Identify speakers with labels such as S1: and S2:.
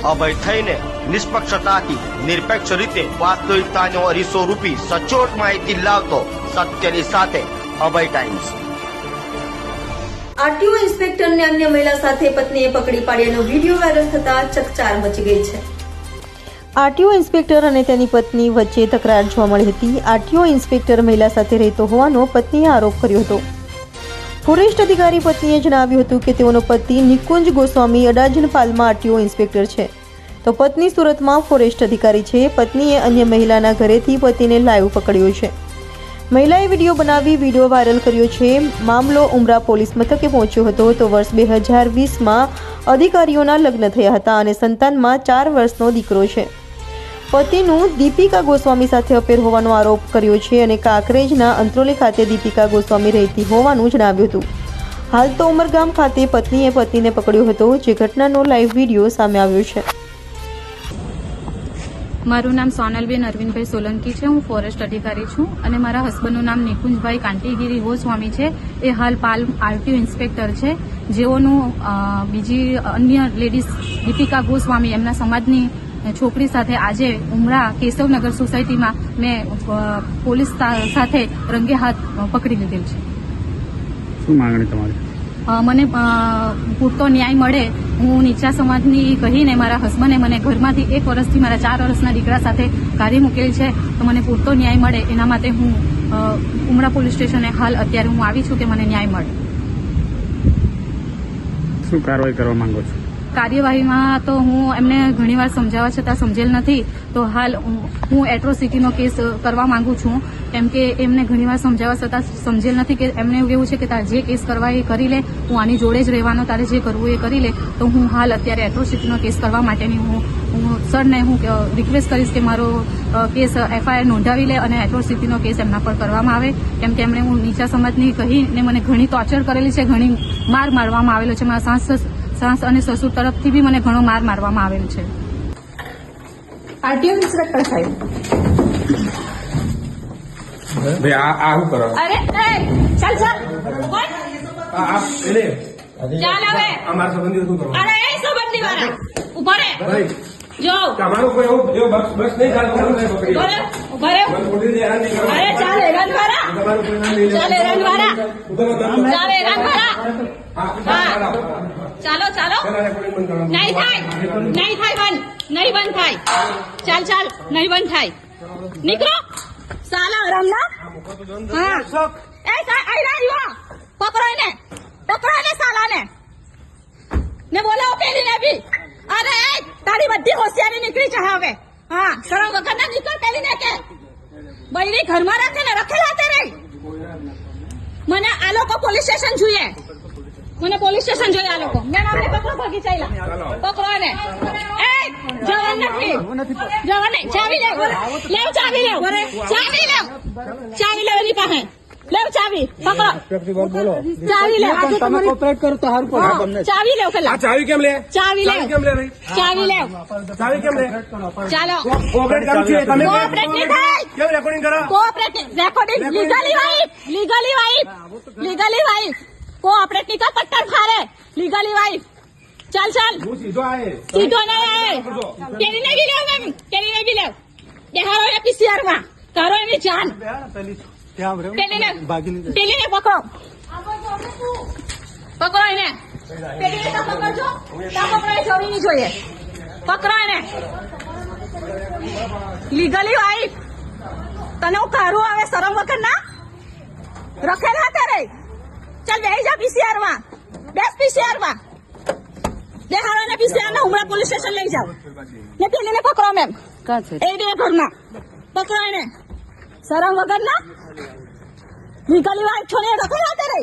S1: અભય થઈને નિષ્પક્ષતાથી નિરપેક્ષ રીતે વાસ્તવિકતાનો અરીસો રૂપી સચોટ માહિતી લાવતો સત્યની સાથે અભય ટાઈમ્સ।
S2: આરટીઓ ઇન્સ્પેક્ટરને અન્ય મહિલા સાથે પત્નીએ પકડી પાડ્યાનો વિડીયો વાયરલ થતા ચકચાર મચી ગઈ છે। આરટીઓ ઇન્સ્પેક્ટર અને તેની પત્ની વચ્ચે તકરાર જોવા મળી હતી। આરટીઓ ઇન્સ્પેક્ટર મહિલા સાથે રહેતો હોવાનો પત્નીએ આરોપ કર્યો હતો। ફોરેસ્ટ અધિકારી પત્નીએ જણાવ્યું હતું કે તેઓનો પતિ નિકુંજ ગોસ્વામી અડાજણપાલમાં આરટીઓ ઇન્સ્પેક્ટર છે, તો પત્ની સુરતમાં ફોરેસ્ટ અધિકારી છે। પત્નીએ અન્ય મહિલાના ઘરેથી પતિને લાઈવ પકડ્યો છે। મહિલાએ વિડીયો બનાવી વિડીયો વાયરલ કર્યો છે। મામલો ઉમરા પોલીસ મથકે પહોંચ્યો હતો તો વર્ષ 2020માં અધિકારીઓના લગ્ન થયા હતા અને સંતાનમાં 4 વર્ષનો દીકરો છે। પતિનું દીપિકા ગોસ્વામી સાથે અફેર હોવાનો આરોપ કર્યો છે અને કાંકરેજના અંત્રોલી ખાતે દીપિકા ગોસ્વામી રહેતી હોવાનું જણાવ્યું હતું। હાલ તો ઉમરગામ ખાતે પત્નીએ પતિને પકડ્યો હતો, જે ઘટનાનો લાઈવ વિડીયો સામે આવ્યો છે।
S3: મારું નામ સોનલબેન અરવિંદભાઈ સોલંકી છે। હું ફોરેસ્ટ અધિકારી છું અને મારા હસબન્ડનું નામ નિકુંજભાઈ કાંટીગીરી ગોસ્વામી છે। એ હાલ પાલ આરટીઓ ઇન્સ્પેક્ટર છે, જેઓનું બીજી અન્ય લેડીઝ દીપિકા ગોસ્વામી એમના સમાજની છોકરી સાથે આજે ઉમરા કેશવનગર સોસાયટીમાં મેં પોલીસ સાથે રંગે હાથ પકડી લીધેલ છે।
S4: શું માંગણી તમારી?
S3: મને પૂરતો ન્યાય મળે। હું નીચા સમાજની કહીને મારા હસબન્ડે મને ઘરમાંથી 1 વર્ષથી મારા 4 વર્ષના દીકરા સાથે કાઢી મૂકેલ છે, તો મને પૂરતો ન્યાય મળે એના માટે હું ઉમરા પોલીસ સ્ટેશને હાલ અત્યારે હું આવી છું કે મને ન્યાય મળે।
S4: શું કાર્યવાહી કરવા માંગો છો?
S3: કાર્યવાહીમાં તો હું એમને ઘણીવાર સમજાવવા છતાં સમજેલ નથી, તો હાલ હું એટ્રોસિટીનો કેસ કરવા માંગુ છું, કેમ કે એમને ઘણીવાર સમજાવવા છતાં સમજેલ નથી કે એમને એવું કેવું છે કે તારે જે કેસ કરવા એ કરી લે, હું આની જોડે જ રહેવાનો, તારે જે કરવું એ કરી લે। તો હું હાલ અત્યારે એટ્રોસિટીનો કેસ કરવા માટેની હું સરને હું રિક્વેસ્ટ કરીશ કે મારો કેસ એફઆઈઆર નોંધાવી લે અને એટ્રોસિટીનો કેસ એમના પર કરવામાં આવે, કેમ કે એમણે હું નીચા સમાજની કહીને મને ઘણી ટોર્ચર કરેલી છે, ઘણી માર મારવામાં આવેલો છે। મારા સાસ અને સસુર તરફથી બી મને ઘણો માર મારવામાં આવેલ છે।
S5: આરટીઓ ઇન્સ્પેક્ટર સાહેબ,
S4: ભાઈ આ શું કરો?
S5: અરે ચાલ ચાલ
S4: આ એને
S5: ચાલ હવે
S4: અમારા સંબંધી શું કરો?
S5: અરે એ સંબંધી વાળા ઉભા રે
S4: ભાઈ
S5: જો
S4: તમારું કોઈ એવો બસ નહીં ચાલતું પકડી
S5: બોલે ઉભા રે અરે ચાલ હેરાન વાળા
S4: તમારું કોઈ નામ નહીં
S5: ચાલ હેરાન વાળા
S4: ઉતરો
S5: ચાલ હેરાન વાળા
S4: હા
S5: ચાલો ચાલો નહીં થાય બંધ નહીં બંધ થાય ચાલ ચાલ નહીં બંધ થાય નીકળો સાલા આરામના હા એ આઈ રહ્યો પકડો એને સાલાને ને બોલાવો પેલીને બી અરે તારી બધી હોશિયારી નીકળી છે હવે હા શરમ વગર ના નીકળ પેલીને કે બૈરી ઘરમાં રાખે ને રખેલા તે રે મને આ લોકો પોલીસ સ્ટેશન જોઈએ આ લોકો મેં નામને પકડો ભાગી ચાલ્યા પકડો એને એ જવાન નથી જવાન નહીં ચાવી લેવ એની પાસે લેવ ચાવી પકડો ચાવી લેવ તમે કોઓપરેટ કરો તો સારું પડે ચાવી લેવ પેલા
S4: ચાવી કેમ લે?
S5: ચાવી લેવ
S4: કેમ લે ભાઈ?
S5: ચાવી લેવ
S4: ચાવી કેમ લે?
S5: ચાલો
S4: કોઓપરેટ કરું છું તમે
S5: કોઓપરેટ નહીં થાય
S4: કેમ રેકોર્ડિંગ કરો?
S5: Cooperate recording legally wife cooperate નહીં કર પટ્ટર ફારે લીગલી વાઇફ ચાલ
S4: હું સીધો આયે
S5: સીધો ના આયે કેરીને બી લેવ દેહારો એ પીસીઆર માં કરો એની જાન પેલીને પકડો એને પેલીને તો પકડજો પકડો એ છોડી નહીં જોઈએ પકડો એને લીગલી વાઇફ તને હું કારું આવે શરમ વગર ના રખેલા ત્યારે ચાલ બેહી જા પીસીઆર માં બેસ પીસીઆર માં દેહારો ને પીસીઆર ને ઉમરા પોલીસ સ્ટેશન લઈ જાઓ ને પેલીને પકડો મેમ એ બે ઘરમાં પકડો એને શરમ વગર ના લીગલી વાઇફ છોડીને રખેલા ત્યારે